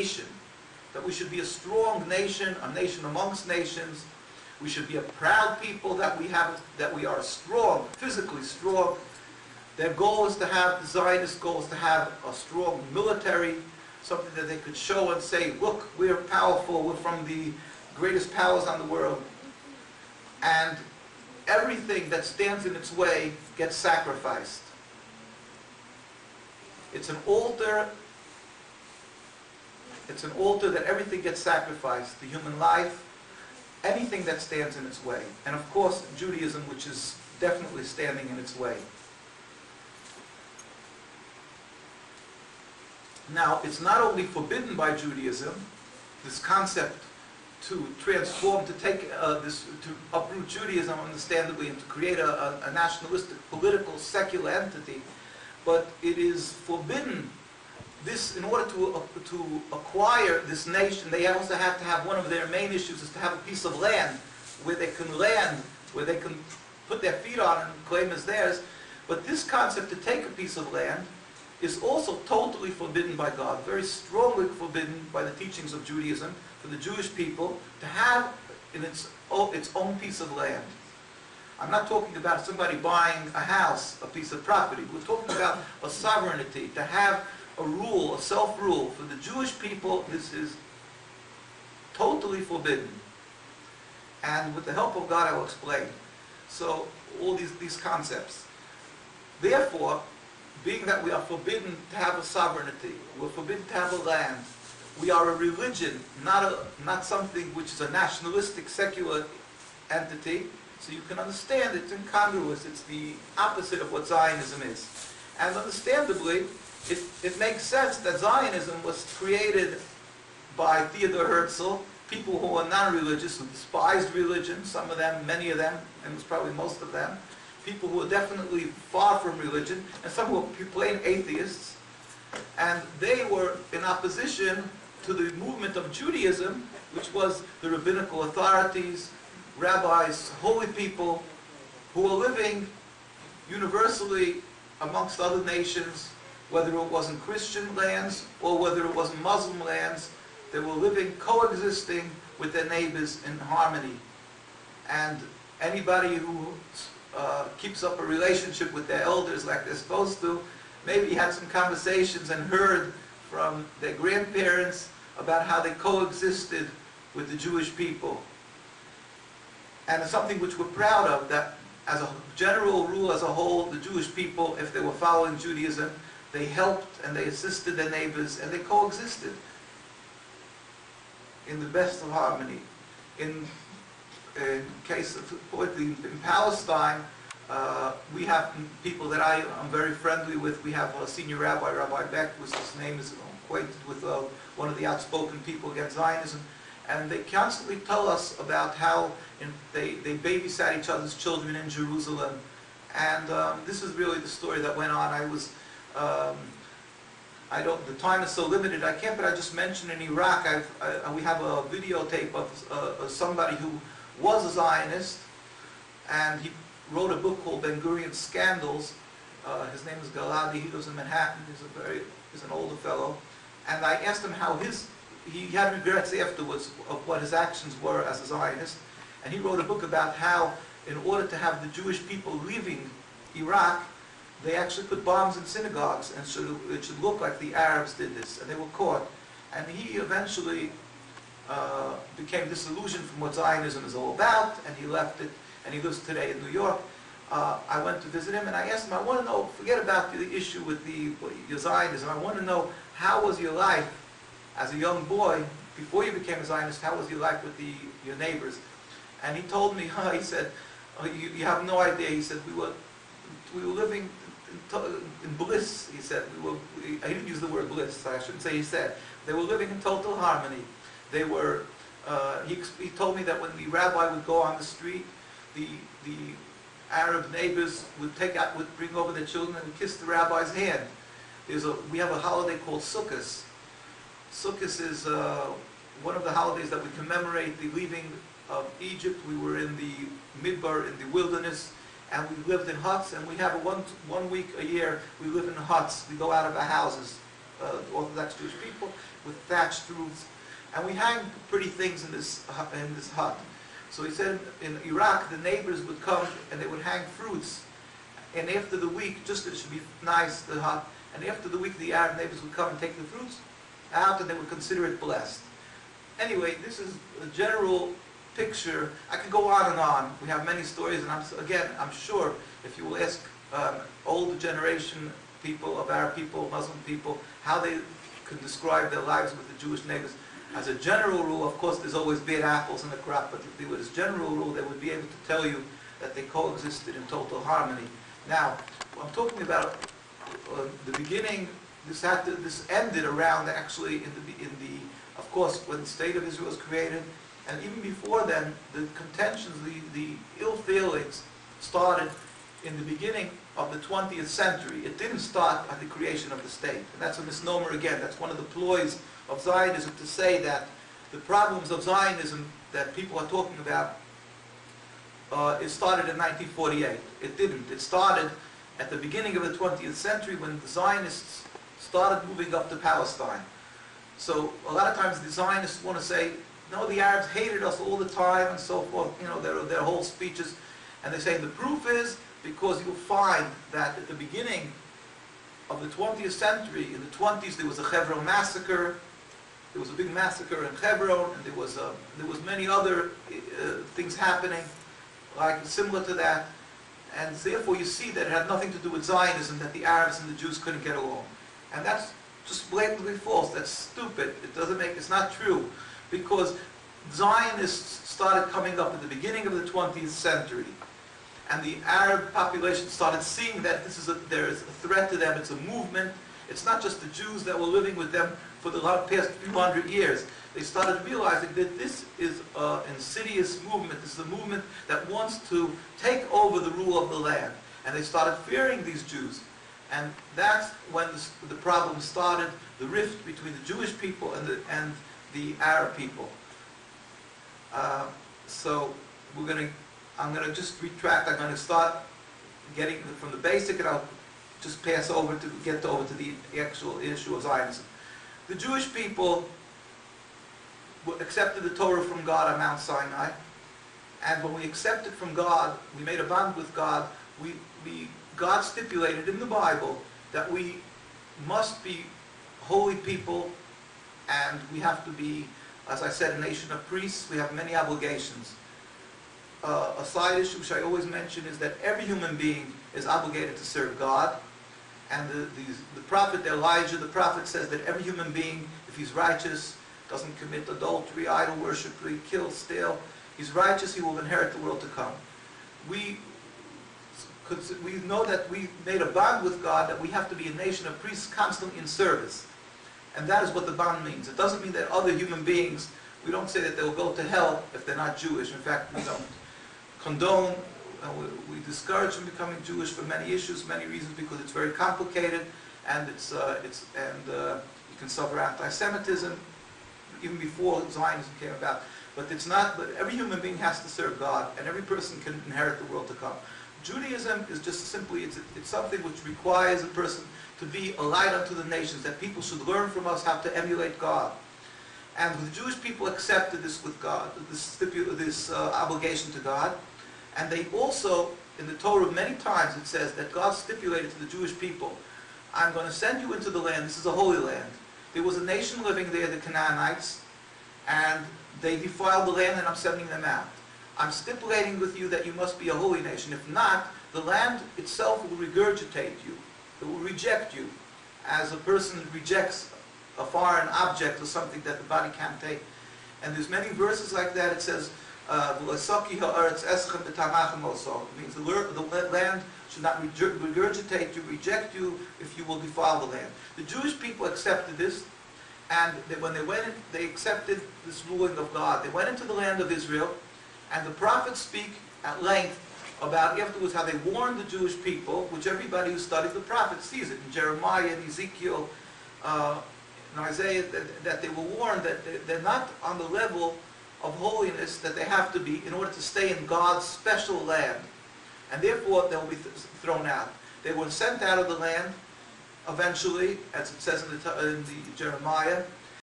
nation, that we should be a strong nation, a nation amongst nations. We should be a proud people, that we are strong, physically strong. Their goal is to have, the Zionist goal is to have a strong military, something that they could show and say, look, we're powerful, we're from the greatest powers on the world. And everything that stands in its way gets sacrificed. It's an altar that everything gets sacrificed. The human life, anything that stands in its way. And of course, Judaism, which is definitely standing in its way. Now, it's not only forbidden by Judaism, this concept to transform, to take to uproot Judaism, understandably, and to create a nationalistic, political, secular entity, but it is forbidden. This, in order to acquire this nation, they also have to have, one of their main issues is to have a piece of land where they can land, where they can put their feet on and claim as theirs. But this concept to take a piece of land is also totally forbidden by God, very strongly forbidden by the teachings of Judaism, for the Jewish people to have in its own piece of land. I'm not talking about somebody buying a house, a piece of property. We're talking about a sovereignty, to have a rule, a self-rule. For the Jewish people, this is totally forbidden. And with the help of God, I will explain. So, all these concepts. Therefore, being that we are forbidden to have a sovereignty, we're forbidden to have a land, we are a religion, not something which is a nationalistic, secular entity. So you can understand it's incongruous. It's the opposite of what Zionism is. And understandably, it makes sense that Zionism was created by Theodor Herzl, people who were non-religious, who despised religion, some of them, many of them, and it was probably most of them, people who were definitely far from religion, and some who were plain atheists, and they were in opposition to the movement of Judaism, which was the rabbinical authorities, rabbis, holy people, who were living universally amongst other nations, whether it was in Christian lands or whether it was in Muslim lands. They were living, coexisting with their neighbors in harmony. And anybody who keeps up a relationship with their elders like they're supposed to, maybe had some conversations and heard from their grandparents about how they coexisted with the Jewish people. And it's something which we're proud of, that as a general rule, as a whole, the Jewish people, if they were following Judaism, they helped and they assisted their neighbors and they coexisted in the best of harmony. In case of in Palestine, we have people that I am very friendly with. We have a senior rabbi, Rabbi Beck, whose name is acquainted with one of the outspoken people against Zionism. And they constantly tell us about how they babysat each other's children in Jerusalem. And this is really the story that went on. The time is so limited, I can't, but I just mentioned in Iraq, we have a videotape of somebody who was a Zionist, and he wrote a book called Ben-Gurion's Scandals. His name is Galadi. He lives in Manhattan. He's an older fellow. And I asked him how he had regrets afterwards of what his actions were as a Zionist. And he wrote a book about how, in order to have the Jewish people leaving Iraq, they actually put bombs in synagogues, and it should look like the Arabs did this, and they were caught. And he eventually became disillusioned from what Zionism is all about, and he left it, and he lives today in New York. I went to visit him, and I asked him, I want to know, forget about the issue with your Zionism, I want to know, how was your life as a young boy, before you became a Zionist, how was your life with your neighbors? And he told me, he said, you have no idea, he said, we were living in bliss, he said. I didn't use the word bliss, I shouldn't say he said. They were living in total harmony. They were, he told me that when the rabbi would go on the street, the Arab neighbors would bring over their children and kiss the rabbi's hand. We have a holiday called Sukkot. Sukkot is one of the holidays that we commemorate the leaving of Egypt. We were in the Midbar, in the wilderness, and we lived in huts, and we have one week a year we live in huts. We go out of our houses Orthodox Jewish people, with thatched roofs. And we hang pretty things in this hut. So he said in Iraq, the neighbors would come and they would hang fruits. And after the week, just it should be nice, the hut, and after the week the Arab neighbors would come and take the fruits out and they would consider it blessed. Anyway, this is a general picture. I could go on and on. We have many stories, and I'm sure if you will ask older generation people, of Arab people, Muslim people, how they could describe their lives with the Jewish neighbors, as a general rule, of course there's always bad apples in the crop, but if they were as general rule, they would be able to tell you that they coexisted in total harmony. Now, I'm talking about the beginning. This ended around actually of course, when the state of Israel was created, and even before then, the contentions, the ill feelings started in the beginning of the 20th century. It didn't start at the creation of the state, and that's a misnomer again. That's one of the ploys of Zionism to say that the problems of Zionism that people are talking about, it started in 1948. It didn't. It started at the beginning of the 20th century when the Zionists started moving up to Palestine. So a lot of times the Zionists want to say, no, the Arabs hated us all the time and so forth, you know, their whole speeches. And they say the proof is because you'll find that at the beginning of the 20th century, in the 20s, there was a Hebron massacre. There was a big massacre in Hebron, and there was many other things happening, like similar to that. And therefore you see that it had nothing to do with Zionism, that the Arabs and the Jews couldn't get along. And that's just blatantly false. That's stupid. It's not true. Because Zionists started coming up at the beginning of the 20th century. And the Arab population started seeing that there is a threat to them. It's a movement. It's not just the Jews that were living with them for the past few hundred years. They started realizing that this is an insidious movement. This is a movement that wants to take over the rule of the land. And they started fearing these Jews. And that's when the problem started, the rift between the Jewish people and the Arab people. So I'm going to just retract. I'm going to start getting from the basic, and I'll just pass over to get over to the actual issue of Zionism. The Jewish people accepted the Torah from God on Mount Sinai, and when we accepted from God, we made a bond with God. God stipulated in the Bible that we must be holy people, and we have to be, as I said, a nation of priests. We have many obligations. A side issue which I always mention is that every human being is obligated to serve God. And the prophet Elijah, the prophet says that every human being, if he's righteous, doesn't commit adultery, idol worship, kill, steal, he's righteous, he will inherit the world to come. We know that we made a bond with God, that we have to be a nation of priests constantly in service. And that is what the bond means. It doesn't mean that other human beings, we don't say that they'll go to hell if they're not Jewish. In fact, we don't condone, we discourage them becoming Jewish for many issues, many reasons, because it's very complicated, and you can suffer anti-Semitism even before Zionism came about. But every human being has to serve God, and every person can inherit the world to come. Judaism is just simply, it's something which requires a person to be a light unto the nations, that people should learn from us how to emulate God. And the Jewish people accepted this with God, this obligation to God. And they also, in the Torah many times it says that God stipulated to the Jewish people, I'm going to send you into the land, this is a holy land. There was a nation living there, the Canaanites, and they defiled the land, and I'm sending them out. I'm stipulating with you that you must be a holy nation. If not, the land itself will regurgitate you. It will reject you, as a person rejects a foreign object or something that the body can't take. And there's many verses like that. It says, it means the land should not regurgitate you, reject you, if you will defile the land. The Jewish people accepted this, and when they went in, they accepted this ruling of God. They went into the land of Israel, and the prophets speak at length about afterwards how they warned the Jewish people, which everybody who studies the prophets sees it, in Jeremiah and Ezekiel and Isaiah, that they were warned that they're not on the level of holiness that they have to be in order to stay in God's special land. And therefore they'll be thrown out. They were sent out of the land, eventually, as it says in the Jeremiah,